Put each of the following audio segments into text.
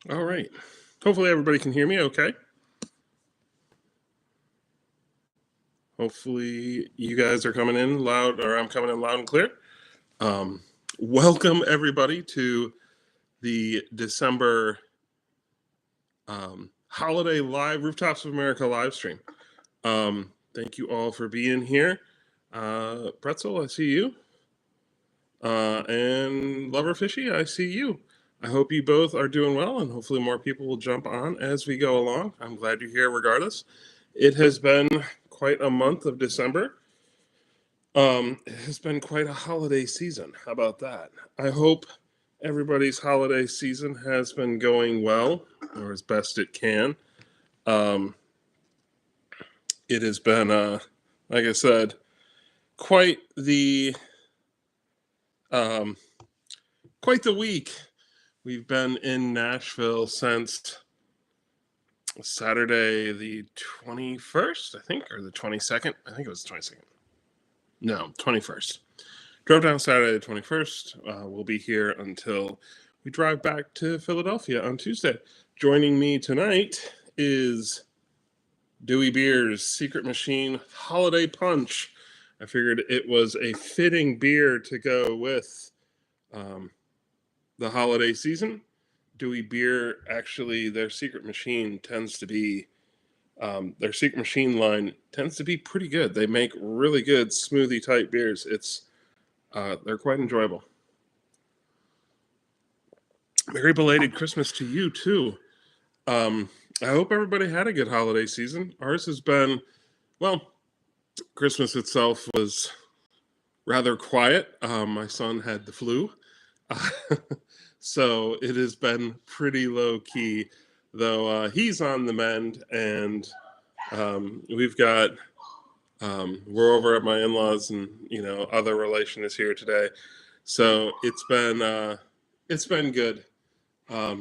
All right. Hopefully everybody can hear me okay. Hopefully you guys are coming in loud, or I'm coming in loud and clear. Um, Welcome everybody to the December holiday live Rooftops of America livestream. Thank you all for being here. Pretzel, I see you. And Lover Fishy, I see you. I hope you both are doing well, and hopefully more people will jump on as we go along. I'm glad you're here regardless. It has been quite a month of December. It has been quite a holiday season. How about that? I hope everybody's holiday season has been going well, or as best it can. Um, it has been, like I said, quite the um, quite the week. We've been in Nashville since Saturday the 21st, I think, or the 22nd. I think it was the 22nd. No, 21st. Drove down Saturday the 21st. We'll be here until we drive back to Philadelphia on Tuesday. Joining me tonight is Dewey Beer's Secret Machine Holiday Punch. I figured it was a fitting beer to go with the holiday season. Dewey Beer, actually, their Secret Machine tends to be, their Secret Machine line tends to be pretty good. They make really good smoothie type beers. They're quite enjoyable. Merry belated Christmas to you too. I hope everybody had a good holiday season. Ours has been, well, Christmas itself was rather quiet. My son had the flu, so it has been pretty low key. Though he's on the mend, and we've got we're over at my in-laws, and other relation is here today. So it's been good. I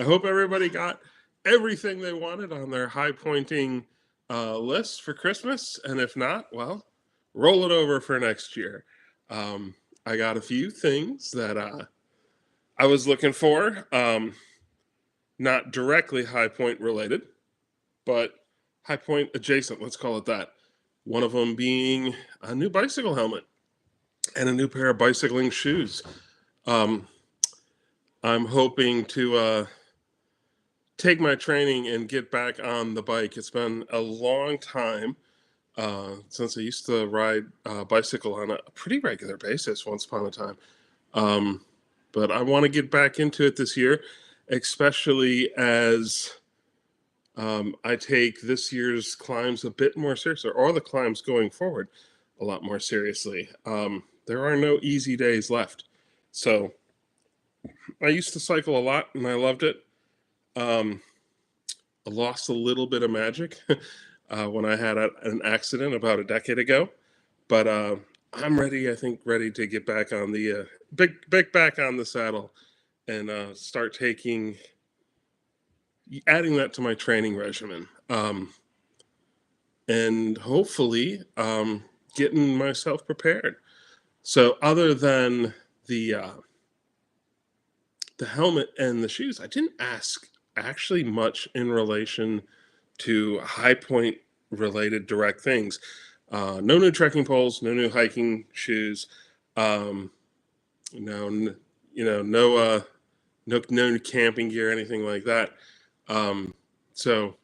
hope everybody got everything they wanted on their high pointing list for Christmas, and if not, well, roll it over for next year. I got a few things that I was looking for, not directly high point related, but high point adjacent. Let's call it that. One of them being a new bicycle helmet and a new pair of bicycling shoes. Um, I'm hoping to take my training and get back on the bike. It's been a long time since I used to ride bicycle on a pretty regular basis once upon a time. But I want to get back into it this year, especially as I take this year's climbs a bit more seriously, or the climbs going forward a lot more seriously. There are no easy days left. So I used to cycle a lot and I loved it. I lost a little bit of magic when I had an accident about a decade ago, but I'm ready. I think ready to get back on the big back on the saddle and start adding that to my training regimen, and hopefully getting myself prepared. So other than the helmet and the shoes, I didn't ask actually much in relation to high point related direct things. No new trekking poles, no new hiking shoes, um, no, no camping gear, anything like that. Um, so,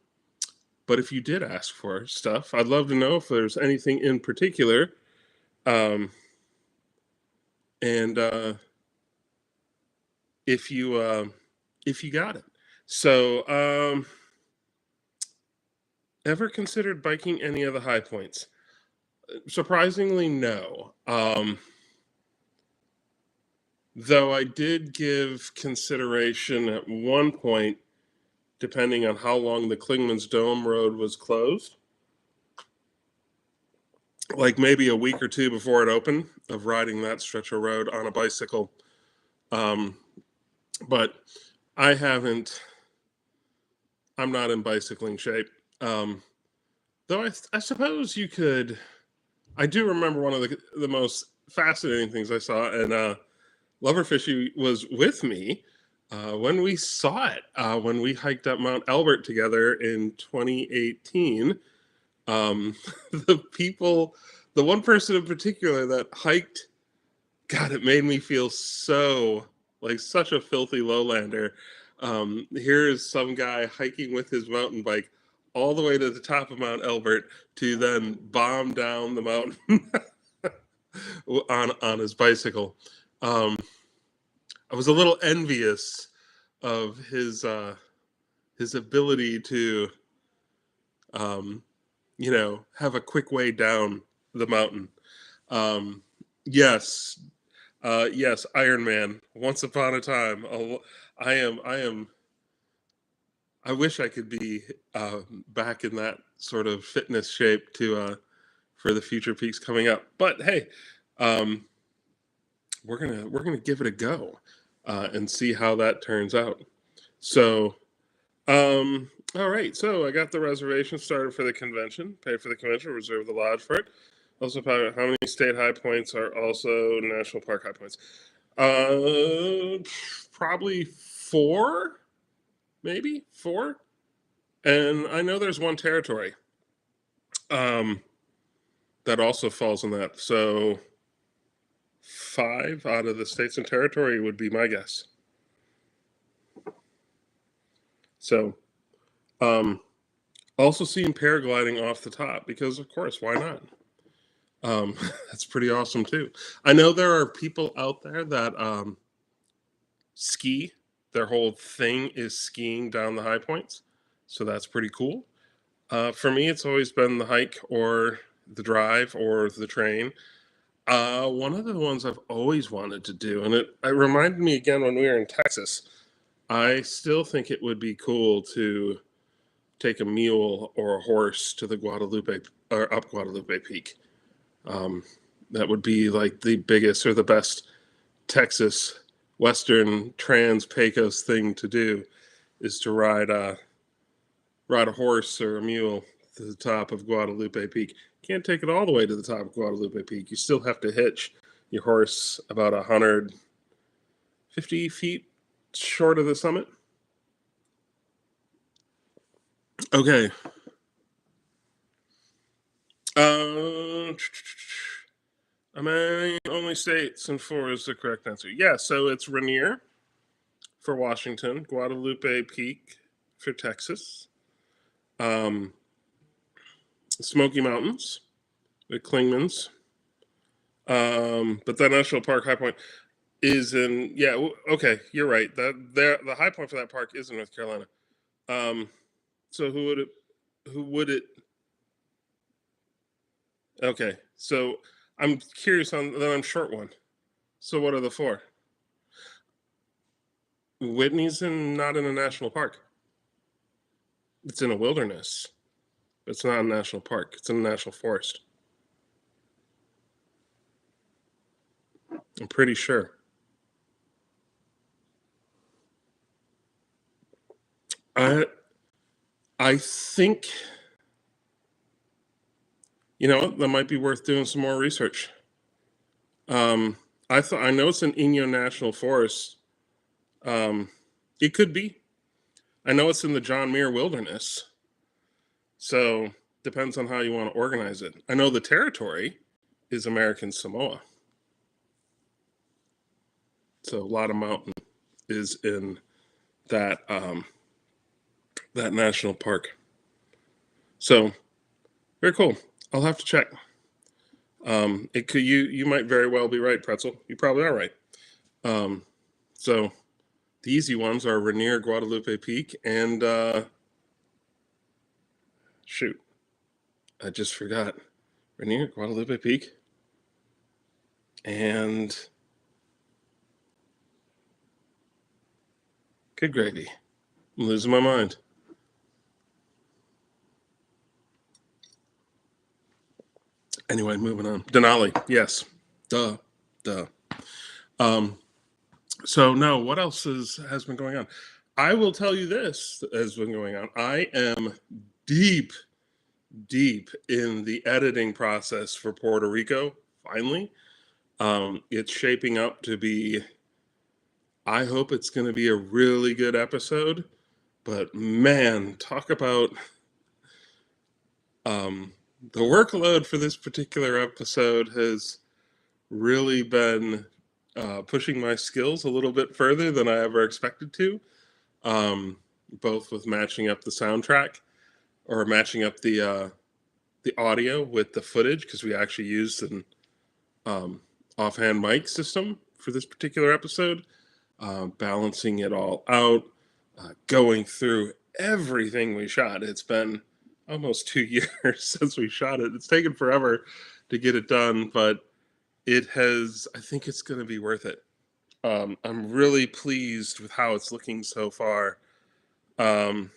but if you did ask for stuff, I'd love to know if there's anything in particular, um, and if you got it. So, ever considered biking any of the high points? Surprisingly, no. Though I did give consideration at one point, depending on how long the Klingman's Dome Road was closed, like maybe a week or two before it opened, of riding that stretch of road on a bicycle. Um, but I haven't. I'm not in bicycling shape. Though I suppose you could. I do remember one of the most fascinating things I saw, and Loverfishy was with me when we saw it, when we hiked up Mount Elbert together in 2018. Um, the one person in particular that hiked, God, it made me feel so like such a filthy lowlander. Here's some guy hiking with his mountain bike all the way to the top of Mount Elbert to then bomb down the mountain on his bicycle. Um, I was a little envious of his ability to um, have a quick way down the mountain. Um, yes, yes, Iron Man. Once upon a time, I am. I am. I wish I could be back in that sort of fitness shape to for the future peaks coming up. But hey, um, we're gonna give it a go and see how that turns out. So, all right. So I got the reservation started for the convention. Paid for the convention. Reserved the lodge for it. Also, found out how many state high points are also national park high points. Uh, Probably four, maybe four. And I know there's one territory um, that also falls in that. So five out of the states and territory would be my guess. So also seeing paragliding off the top because, of course, why not? That's pretty awesome too. I know there are people out there that ski. Their whole thing is skiing down the high points, so that's pretty cool. For me, it's always been the hike or the drive or the train. One of the ones I've always wanted to do, and it reminded me again when we were in Texas. I still think it would be cool to take a mule or a horse to the Guadalupe or up Guadalupe Peak. Um, that would be like the biggest or the best Texas Western Trans Pecos thing to do is to ride a horse or a mule to the top of Guadalupe Peak. Can't take it all the way to the top of Guadalupe Peak. You still have to hitch your horse about 150 feet short of the summit. Okay. Uh, How many only states and four is the correct answer? Yeah, so it's Rainier for Washington, Guadalupe Peak for Texas, um, Smoky Mountains with Klingman's, but that national park High Point is in. Yeah, okay, you're right. The high point for that park is in North Carolina. Um, so who would it? Who would it? Okay, so I'm curious on. Then I'm short one. So what are the four? Whitney's not in a national park. It's in a wilderness. It's not a national park. It's in a national forest. I'm pretty sure. I I think that might be worth doing some more research. Um, I know it's an Inyo National Forest. Um, it could be. I know it's in the John Muir Wilderness. So depends on how you want to organize it. I know the territory is American Samoa. So a lot of mountain is in that national park. So very cool. I'll have to check. It could you might very well be right, Pretzel. You probably are right. Um, so the easy ones are Rainier, Guadalupe Peak, and shoot, I just forgot. Rainier, Guadalupe Peak, and good gravy. I'm losing my mind. Anyway, moving on. Denali, yes. Duh. Duh. Um, so no, what else has been going on? I will tell you this has been going on. I am deep, deep in the editing process for Puerto Rico. Finally, it's shaping up to be I hope it's going to be a really good episode. But man, talk about the workload for this particular episode has really been pushing my skills a little bit further than I ever expected to, both with matching up the soundtrack or matching up the audio with the footage, because we actually used an offhand mic system for this particular episode, balancing it all out, going through everything we shot. It's been almost 2 years since we shot it. It's taken forever to get it done, but it has, I think it's going to be worth it. I'm really pleased with how it's looking so far. And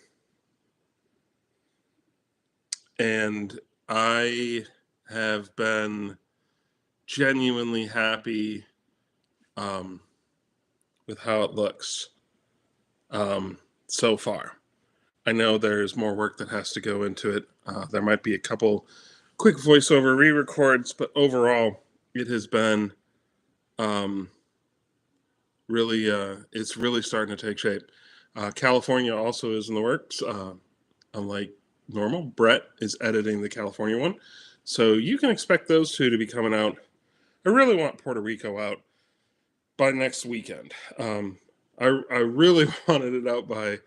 I have been genuinely happy with how it looks so far. I know there's more work that has to go into it. There might be a couple quick voiceover re-records, but overall, it has been really, it's really starting to take shape. California also is in the works. Unlike normal, Brett is editing the California one. So you can expect those two to be coming out. I really want Puerto Rico out by next weekend. I really wanted it out by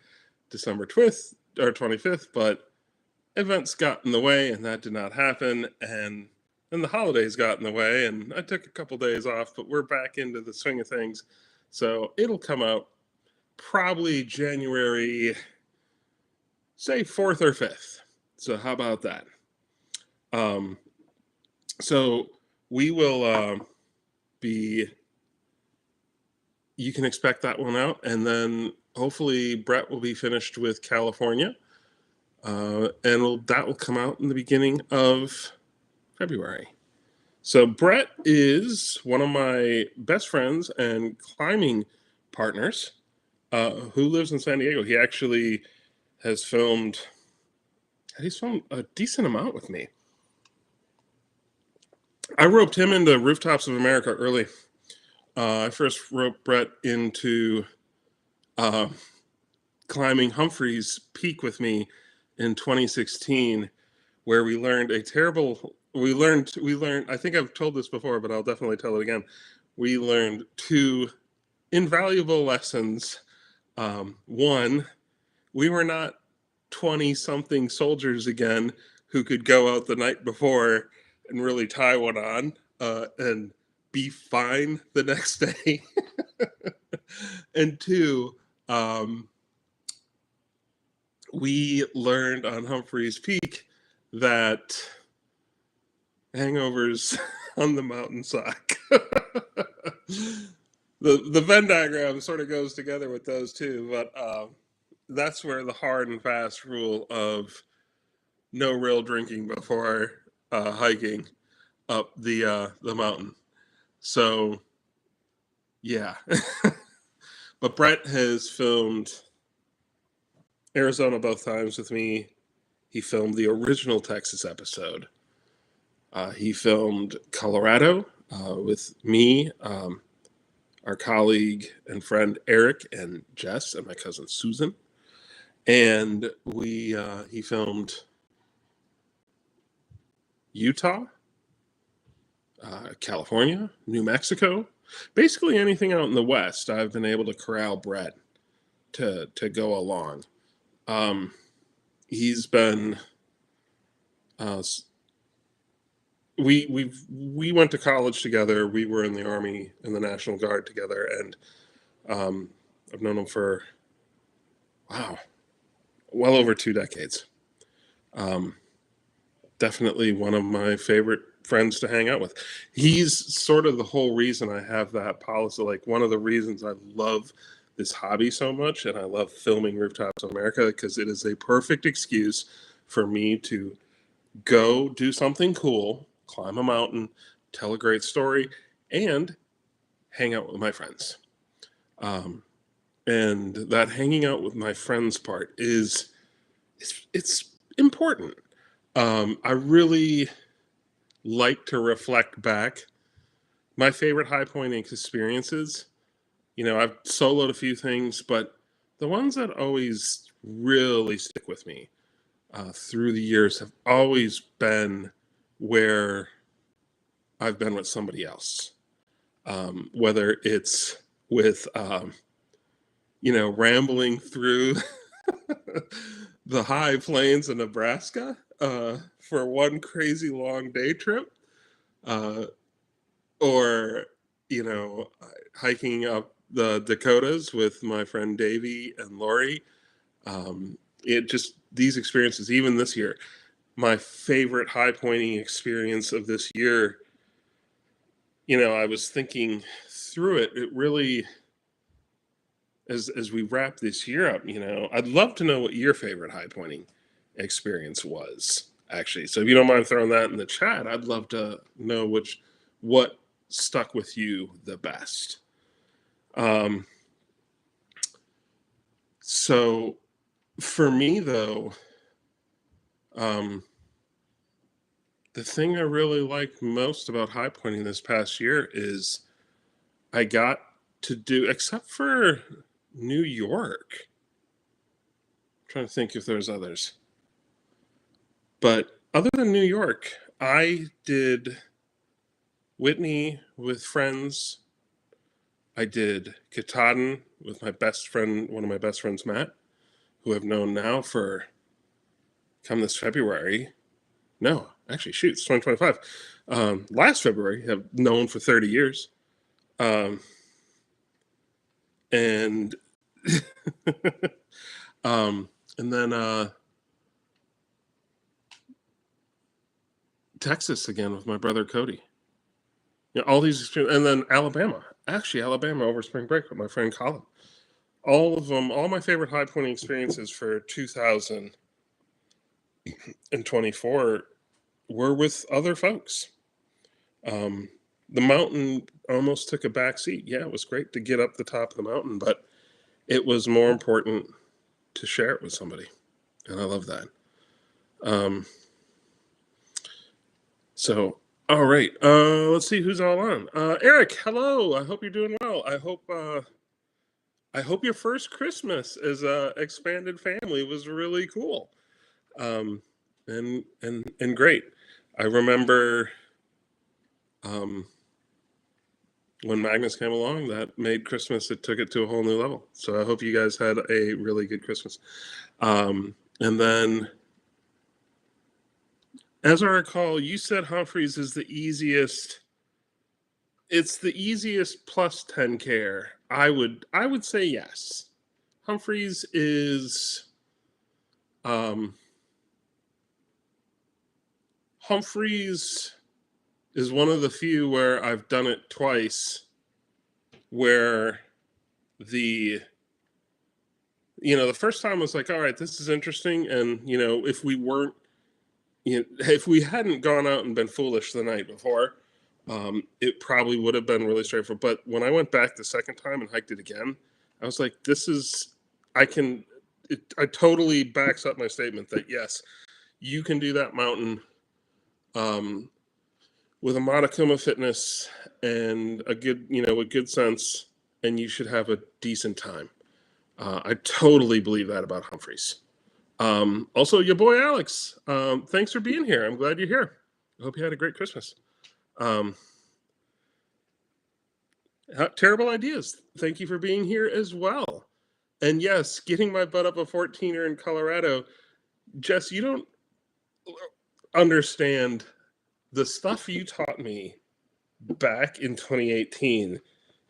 December 25th, but events got in the way and that did not happen. And then the holidays got in the way and I took a couple days off, but we're back into the swing of things. So it'll come out probably January, say 4th or 5th. So how about that? So we will you can expect that one out, and then hopefully Brett will be finished with California, and that will come out in the beginning of February. So Brett is one of my best friends and climbing partners who lives in San Diego. He actually has filmed a decent amount with me. I roped him into Rooftops of America early. I first roped Brett into climbing Humphreys Peak with me in 2016, where we learned I think I've told this before, but I'll definitely tell it again. We learned two invaluable lessons. One, we were not 20-something soldiers again who could go out the night before and really tie one on and be fine the next day. And two, we learned on Humphreys Peak that hangovers on the mountain suck. The Venn diagram sort of goes together with those two, but that's where the hard and fast rule of no real drinking before hiking up the mountain. So, yeah. But Brett has filmed Arizona both times with me. He filmed the original Texas episode. He filmed Colorado with me, our colleague and friend Eric and Jess, and my cousin Susan. And he filmed Utah, California, New Mexico, basically anything out in the West. I've been able to corral Brett to go along. He's been we went to college together. We were in the Army and the National Guard together, and I've known him for well over 2 decades. Definitely one of my favorite friends to hang out with. He's sort of the whole reason I have that policy. Like, one of the reasons I love this hobby so much, and I love filming Rooftops of America, because it is a perfect excuse for me to go do something cool, climb a mountain, tell a great story, and hang out with my friends. And that hanging out with my friends part it's important. I really like to reflect back. My favorite high pointing experiences I've soloed a few things, but the ones that always really stick with me through the years have always been where I've been with somebody else. Whether it's with, rambling through the high plains of Nebraska for one crazy long day trip, uh, or, you know, hiking up the Dakotas with my friend Davey and Lori. It just, these experiences, even this year, my favorite high pointing experience of this year, I was thinking through it. It really, as we wrap this year up, I'd love to know what your favorite high pointing experience was, actually. So if you don't mind throwing that in the chat, I'd love to know what stuck with you the best. So for me, though, the thing I really liked most about high pointing this past year is I got to do, except for New York. I'm trying to think if there's others. But other than New York, I did Whitney with friends. I did Katahdin with my best friend, one of my best friends, Matt, who I've known now for come this February. No, actually, shoot, it's 2025. Last February, have known for 30 years. And and then Texas again with my brother Cody. All these, and then Alabama. Actually, Alabama over spring break with my friend Colin. All of them, all my favorite high pointing experiences for 2024 were with other folks. The mountain almost took a back seat. Yeah, it was great to get up the top of the mountain, but it was more important to share it with somebody. And I love that. So, all right. Let's see who's all on. Eric, hello. I hope you're doing well. I hope your first Christmas as a expanded family was really cool. And great. I remember when Magnus came along, that made Christmas, it took it to a whole new level. So I hope you guys had a really good Christmas. And then, as I recall, you said Humphreys is the easiest. It's the easiest plus 10 care. I would say yes. Humphreys is Humphreys is one of the few where I've done it twice, where the first time was like, all right, this is interesting, and if we weren't, if we hadn't gone out and been foolish the night before, it probably would have been really straightforward. But when I went back the second time and hiked it again, I was like, I totally backs up my statement that yes, you can do that mountain with a modicum of fitness and a good sense, and you should have a decent time. I totally believe that about Humphreys. Also, your boy Alex, thanks for being here. I'm glad you're here. I hope you had a great Christmas. Terrible ideas. Thank you for being here as well. And yes, getting my butt up a 14er in Colorado. Jess, you don't understand the stuff you taught me back in 2018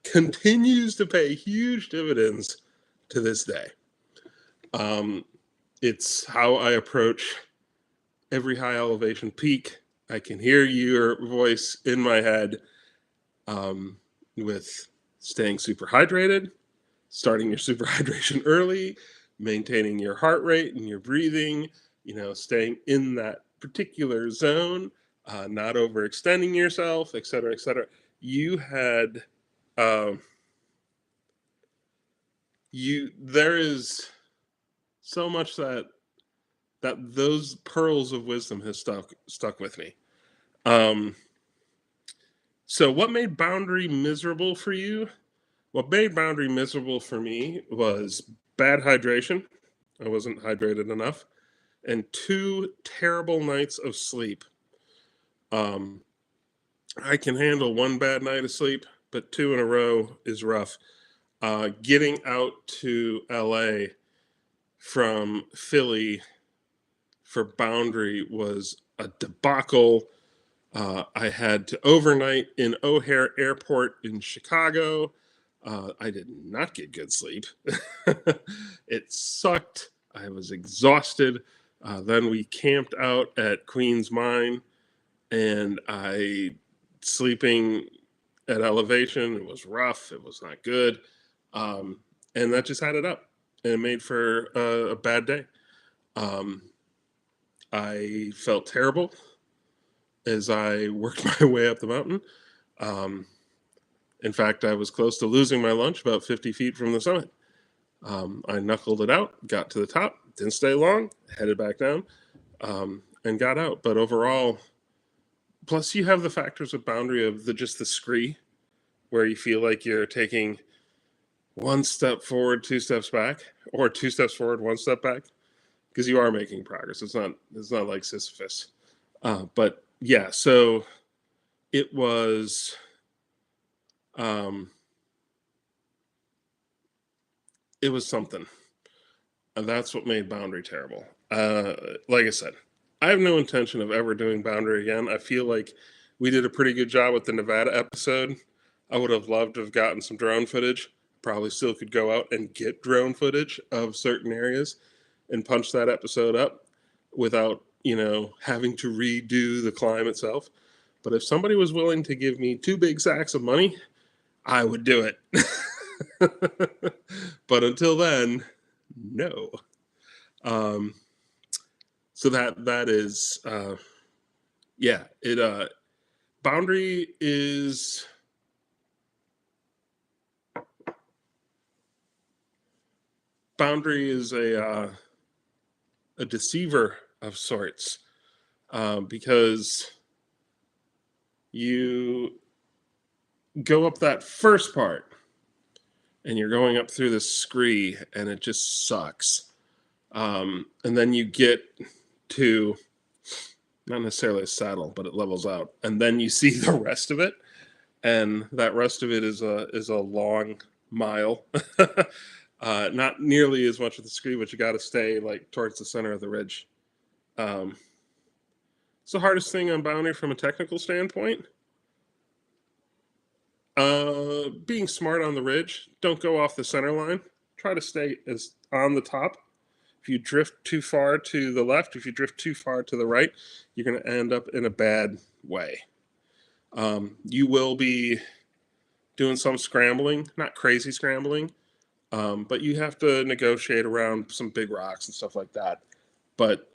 continues to pay huge dividends to this day. It's how I approach every high elevation peak. I can hear your voice in my head with staying super hydrated, starting your super hydration early, maintaining your heart rate and your breathing, staying in that particular zone, not overextending yourself, et cetera, et cetera. You had, there is so much that those pearls of wisdom has stuck with me. So what made boundary miserable for you? What made Boundary miserable for me was bad hydration. I wasn't hydrated enough, and 2 terrible nights of sleep. Um, I can handle one bad night of sleep, but two in a row is rough. Getting out to LA from Philly for Boundary was a debacle. I had to overnight in O'Hare Airport in Chicago. I did not get good sleep. It sucked. I was exhausted. Then we camped out at Queen's Mine, and I sleeping at elevation. It was rough. It was not good, um, and that just added up, and it made for a bad day. Um, I felt terrible as I worked my way up the mountain. Um, in fact, I was close to losing my lunch about 50 feet from the summit. I knuckled it out, got to the top, didn't stay long, headed back down, and got out. But overall, plus you have the factors of Boundary of the scree, where you feel like you're taking one step forward, 2 steps back, or 2 steps forward, 1 step back, because you are making progress. It's not like Sisyphus. But yeah, so it was um, it was something, and that's what made Boundary terrible. Like I said, I have no intention of ever doing Boundary again. I feel like we did a pretty good job with the Nevada episode. I would have loved to have gotten some drone footage. Probably still could go out and get drone footage of certain areas and punch that episode up without, having to redo the climb itself. But if somebody was willing to give me 2 big sacks of money, I would do it. But until then, no. Um, so that is, yeah. Boundary is Boundary is a deceiver of sorts, because you go up that first part and you're going up through the scree and it just sucks. And then you get to not necessarily a saddle, but it levels out, and then you see the rest of it, and that rest of it is a long mile. Not nearly as much of the scree, but you got to stay like towards the center of the ridge. Um, it's the hardest thing on Boundary from a technical standpoint. Being smart on the ridge, don't go off the center line. Try to stay as on the top. If you drift too far to the left, if you drift too far to the right, you're going to end up in a bad way. You will be doing some scrambling, not crazy scrambling, but you have to negotiate around some big rocks and stuff like that. But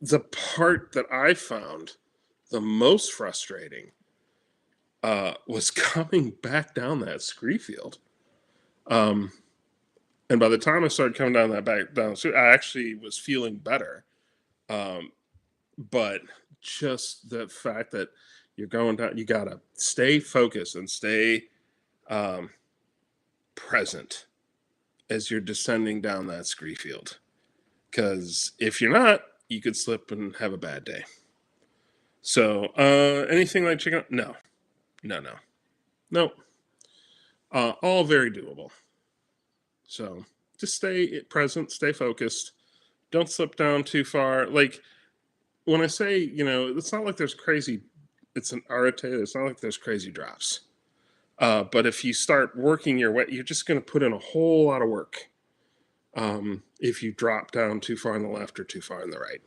the part that I found the most frustrating was coming back down that scree field. And by the time I started coming down I actually was feeling better. But just the fact that you're going down, you gotta stay focused and stay present as you're descending down that scree field. Because if you're not, you could slip and have a bad day. So, anything like chicken? No. All very doable. So, just stay present, stay focused. Don't slip down too far. Like, when I say, it's not like there's crazy, it's an arete, it's not like there's crazy drops. But if you start working your way, you're just going to put in a whole lot of work. If you drop down too far on the left or too far on the right,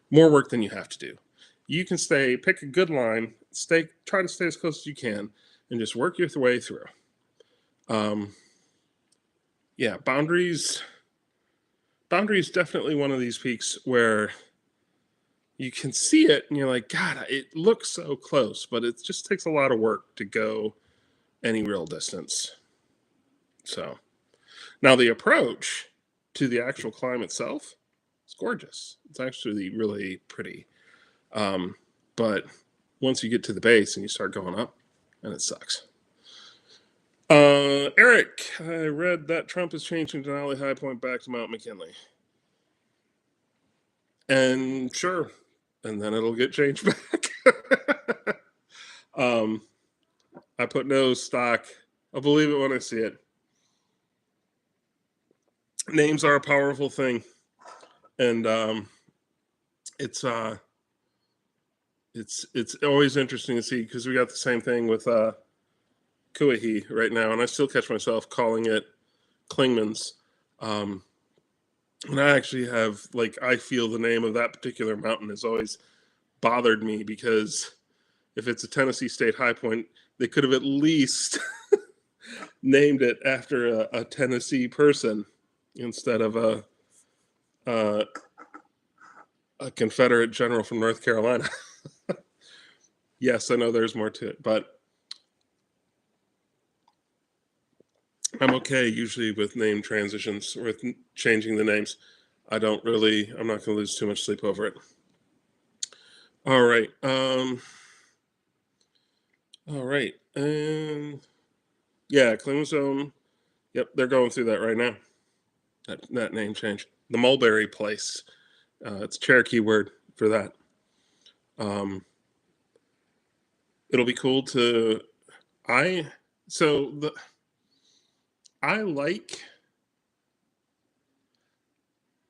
more work than you have to do. You can pick a good line, try to stay as close as you can, and just work your way through. Yeah, Boundary's definitely one of these peaks where you can see it and you're like, God, it looks so close, but it just takes a lot of work to go any real distance. So now the approach to the actual climb itself is gorgeous. It's actually really pretty. But once you get to the base and you start going up, and it sucks. Eric, I read that Trump is changing Denali High Point back to Mount McKinley. And sure, and then it'll get changed back. I put no stock. I'll believe it when I see it. Names are a powerful thing, and it's always interesting to see, because we got the same thing with Kuahi right now, and I still catch myself calling it Klingman's. And I actually have, I feel the name of that particular mountain has always bothered me, because if it's a Tennessee State High Point, they could have at least named it after a Tennessee person instead of a Confederate general from North Carolina. Yes, I know there's more to it, but I'm okay usually with name transitions, with changing the names. I'm not going to lose too much sleep over it. All right. All right. And yeah, Clemson. Yep, they're going through that right now. That name change. The Mulberry Place. It's a Cherokee word for that. It'll be cool to. I like.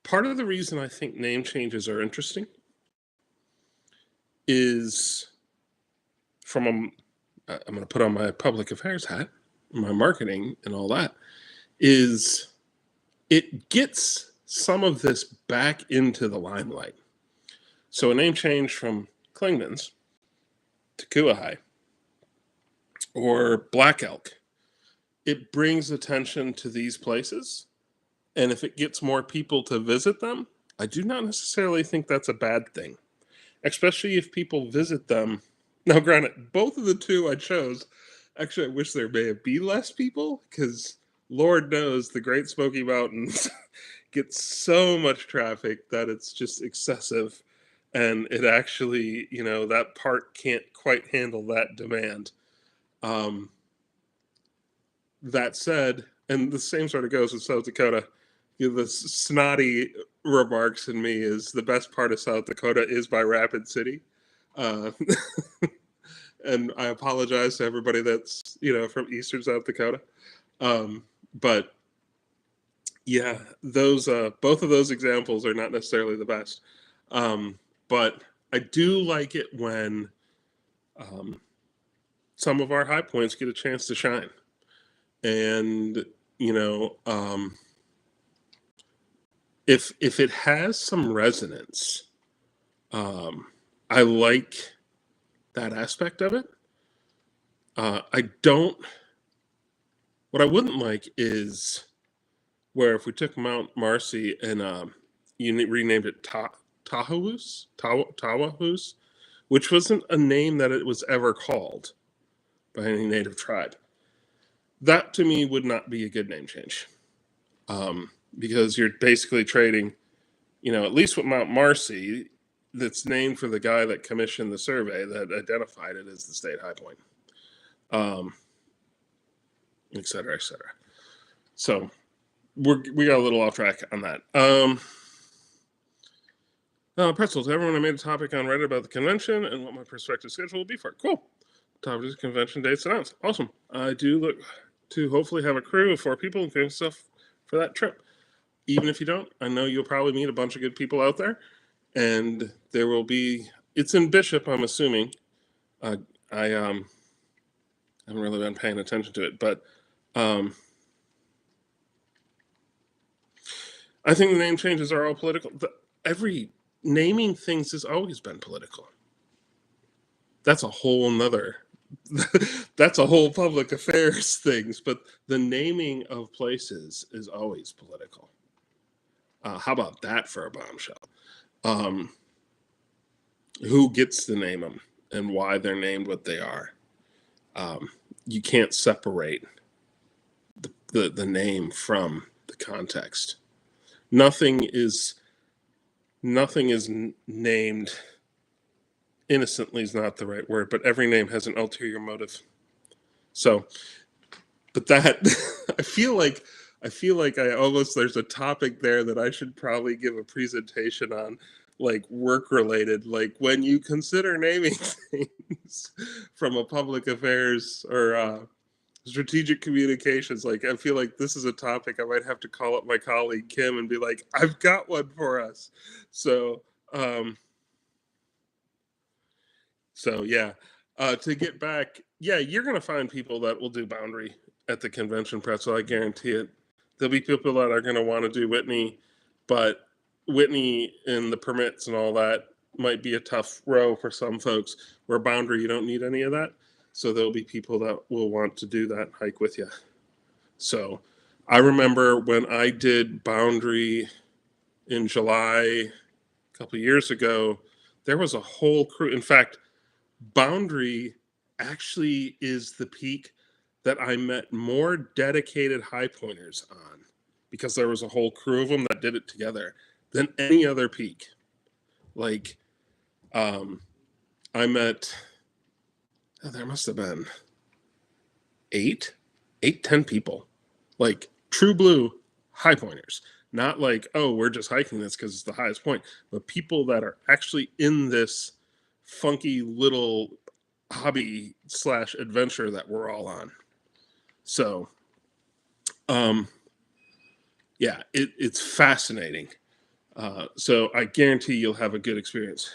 Part of the reason I think name changes are interesting is I'm going to put on my public affairs hat, my marketing and all that, is it gets some of this back into the limelight. So a name change from Klingman's to Kuahai or Black Elk, it brings attention to these places. And if it gets more people to visit them, I do not necessarily think that's a bad thing, especially if people visit them. Now, granted, both of the two I chose, actually, I wish there may be less people, because Lord knows the Great Smoky Mountains get so much traffic that it's just excessive. And it actually, that part can't quite handle that demand. That said, and the same sort of goes with South Dakota. The snotty remarks in me is the best part of South Dakota is by Rapid City. And I apologize to everybody that's, from Eastern South Dakota. But yeah, those both of those examples are not necessarily the best. But I do like it when some of our high points get a chance to shine. And, if it has some resonance, I like that aspect of it. What I wouldn't like is where if we took Mount Marcy and you renamed it Tawahoose, which wasn't a name that it was ever called by any native tribe. That to me would not be a good name change, because you're basically trading, at least with Mount Marcy, that's named for the guy that commissioned the survey that identified it as the state high point, et cetera, et cetera. So we got a little off track on that. Pretzels. Everyone, I made a topic on Reddit about the convention and what my prospective schedule will be for it. Cool. Topic is convention dates announced. Awesome. I do look to hopefully have a crew of 4 people and doing stuff for that trip. Even if you don't, I know you'll probably meet a bunch of good people out there, and there will be. It's in Bishop, I'm assuming. I haven't really been paying attention to it, but I think the name changes are all political. Every naming things has always been political. That's a whole nother. That's a whole public affairs things, but the naming of places is always political. How about that for a bombshell? Who gets to name them and why they're named what they are? You can't separate the name from the context. Nothing is named innocently is not the right word, but every name has an ulterior motive. So but that I feel like I almost there's a topic there that I should probably give a presentation on, like work related, like when you consider naming things from a public affairs or strategic communications. Like I feel like this is a topic I might have to call up my colleague Kim and be like, I've got one for us. So um, so yeah, to get back, yeah, you're gonna find people that will do boundary at the convention press. So I guarantee it. There'll be people that are gonna want to do Whitney, but Whitney and the permits and all that might be a tough row for some folks. Where boundary, you don't need any of that. So there'll be people that will want to do that hike with you. So I remember when I did boundary in July a couple of years ago, there was a whole crew. In fact, Boundary actually is the peak that I met more dedicated high pointers on because there was a whole crew of them that did it together than any other peak. Like, um, I met, there must have been eight, 10 people, like true blue high pointers. Not like, oh, we're just hiking this because it's the highest point, but people that are actually in this funky little hobby slash adventure that we're all on. So, um, yeah, it's fascinating. So I guarantee you'll have a good experience.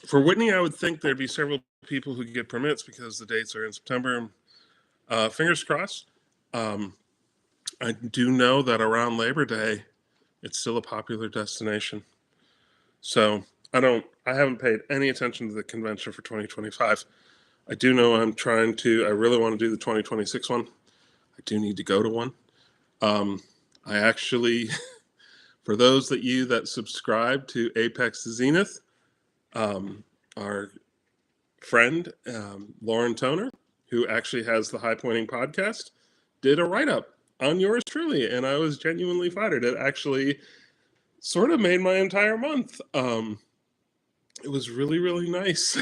For Whitney, I would think there'd be several people who could get permits because the dates are in September. Fingers crossed. Um, I do know that around Labor Day, it's still a popular destination. So I haven't paid any attention to the convention for 2025. I do know I really want to do the 2026 one. I do need to go to one. I actually, for those that subscribe to Apex to Zenith, our friend, Lauren Toner, who actually has the High Pointing podcast, did a write up on yours truly. And I was genuinely flattered. It actually sort of made my entire month. It was really, really nice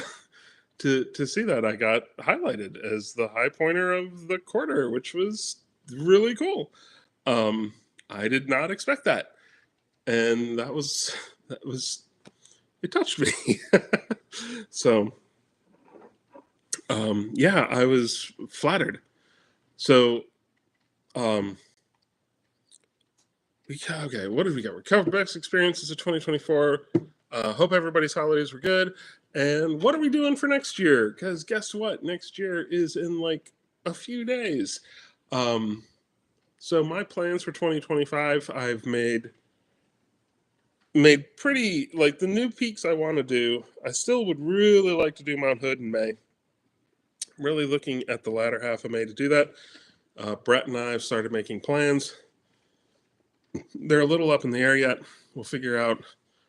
to see that. I got highlighted as the high pointer of the quarter, which was really cool. I did not expect that, and that was it touched me. So, yeah, I was flattered. So, um, okay, what did we get? We covered best experiences of 2024. Hope everybody's holidays were good. And what are we doing for next year? Because guess what? Next year is in like a few days. Um, so my plans for 2025, I've made pretty like the new peaks I want to do. I still would really like to do Mount Hood in May. I'm really looking at the latter half of May to do that. Brett and I have started making plans. They're a little up in the air yet. We'll figure out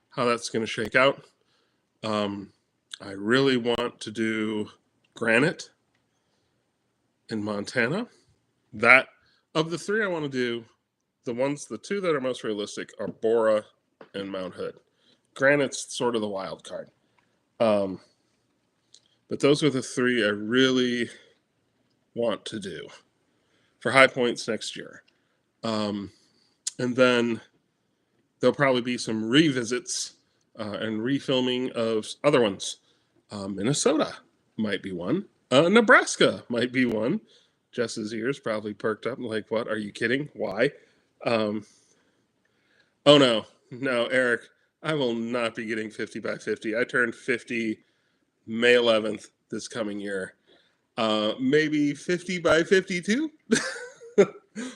how that's going to shake out. I really want to do Granite in Montana. That of the three I want to do, the two that are most realistic are Bora and Mount Hood. Granite's sort of the wild card. But those are the three I really want to do for high points next year. And then there'll probably be some revisits and refilming of other ones. Minnesota might be one. Nebraska might be one. Jess's ears probably perked up like, what? Are you kidding? Why? Um, oh, no, Eric, I will not be getting 50 by 50. I turned 50 May 11th this coming year. Maybe 50 by 52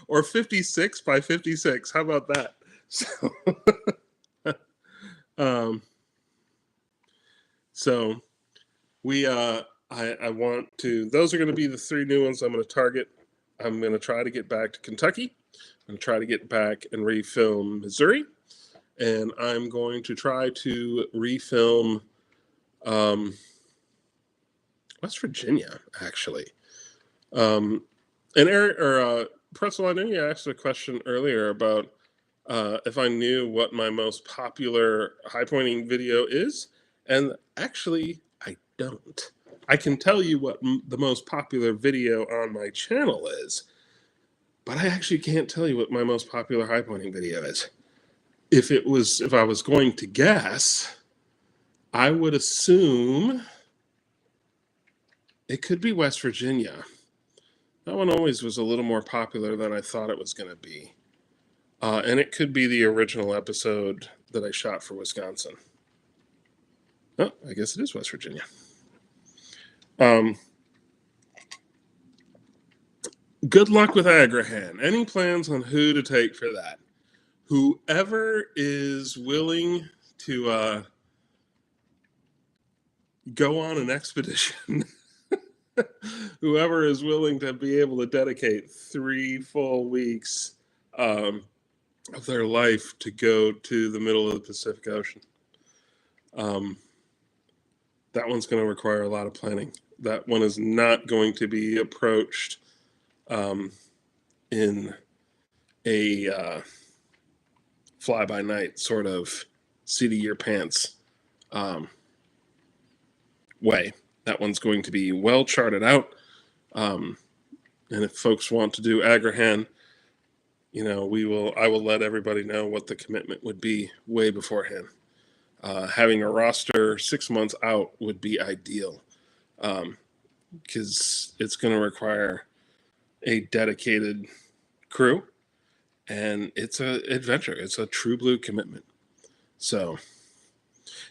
or 56 by 56. How about that? So, um, so I want to, those are going to be the three new ones I'm going to target. I'm going to try to get back to Kentucky. I'm going to try to get back and refilm Missouri. And I'm going to try to refilm West Virginia, actually. And Eric, or Pretzel, I know you asked a question earlier about if I knew what my most popular high pointing video is. And actually, I don't. I can tell you what the most popular video on my channel is, but I actually can't tell you what my most popular high pointing video is. If I was going to guess, I would assume it could be West Virginia. That one always was a little more popular than I thought it was going to be. And it could be the original episode that I shot for Wisconsin. Oh, I guess it is West Virginia. Good luck with Agrahan. Any plans on who to take for that? Whoever is willing to go on an expedition, whoever is willing to be able to dedicate 3 full weeks of their life to go to the middle of the Pacific Ocean. That one's going to require a lot of planning. That one is not going to be approached in a fly-by-night sort of seat-of-your-pants way. That one's going to be well charted out. And if folks want to do Agrahan, I will let everybody know what the commitment would be way beforehand. Having a roster 6 months out would be ideal, because it's going to require a dedicated crew, and it's an adventure. It's a true blue commitment. So,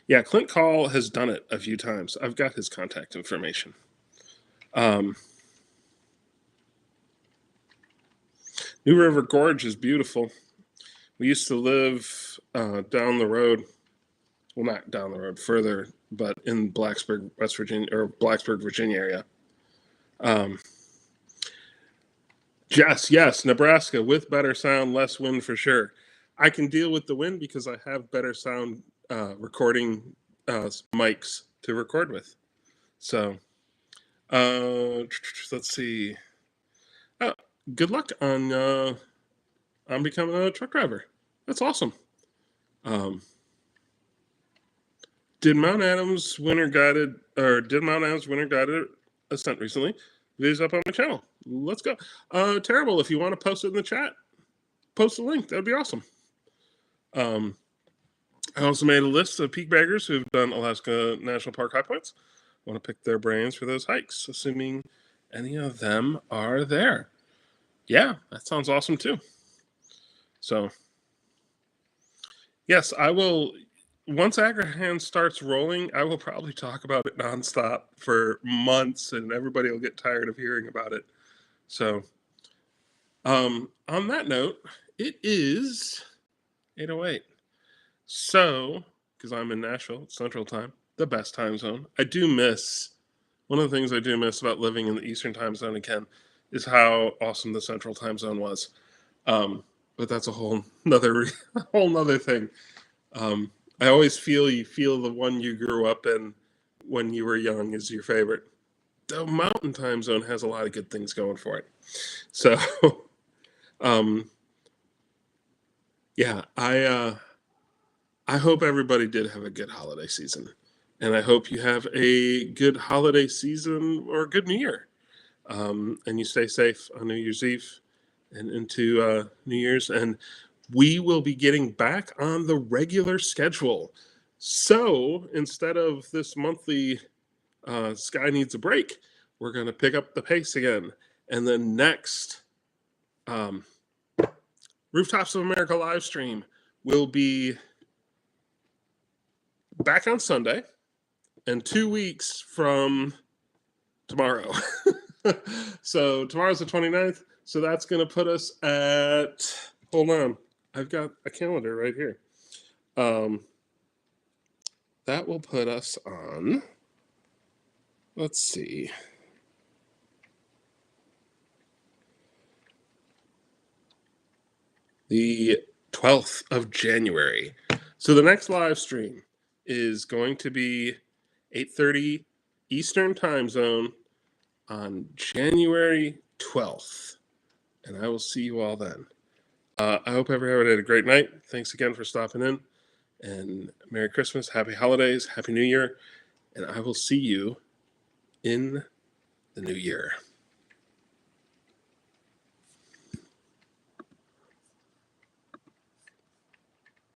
yeah, Clint Call has done it a few times. I've got his contact information. New River Gorge is beautiful. We used to live down the road. Well, not down the road, further, but in Blacksburg, West Virginia, or Blacksburg, Virginia area. Jess, yes, Nebraska with better sound, less wind for sure. I can deal with the wind because I have better sound recording mics to record with. So, let's see. Good luck on becoming a truck driver. That's awesome. Did Mount Adams winter guided ascent recently? Videos up on my channel. Let's go. Terrible. If you want to post it in the chat, post a link. That would be awesome. I also made a list of peak baggers who've done Alaska National Park high points. I want to pick their brains for those hikes, assuming any of them are there. Yeah, that sounds awesome too. So, yes, I will. Once Agrahan starts rolling, I will probably talk about it nonstop for months, and everybody will get tired of hearing about it. So, on that note, it is 8:08. So, because I'm in Nashville, Central Time, the best time zone, one of the things I do miss about living in the Eastern Time Zone again is how awesome the Central Time Zone was. But that's a whole nother thing. I always feel the one you grew up in when you were young is your favorite. The Mountain Time Zone has a lot of good things going for it. So, yeah, I hope everybody did have a good holiday season, and I hope you have a good holiday season or a good New Year, and you stay safe on New Year's Eve and into New Year's, and we will be getting back on the regular schedule. So instead of this monthly Sky Needs a Break, we're going to pick up the pace again. And the next Rooftops of America Livestream will be back on Sunday and 2 weeks from tomorrow. So tomorrow's the 29th. So that's going to put us at, hold on, I've got a calendar right here. That will put us on, let's see, the 12th of January. So the next live stream is going to be 8:30 Eastern Time Zone on January 12th. And I will see you all then. I hope everyone had a great night. Thanks again for stopping in. And Merry Christmas, Happy Holidays, Happy New Year. And I will see you in the new year.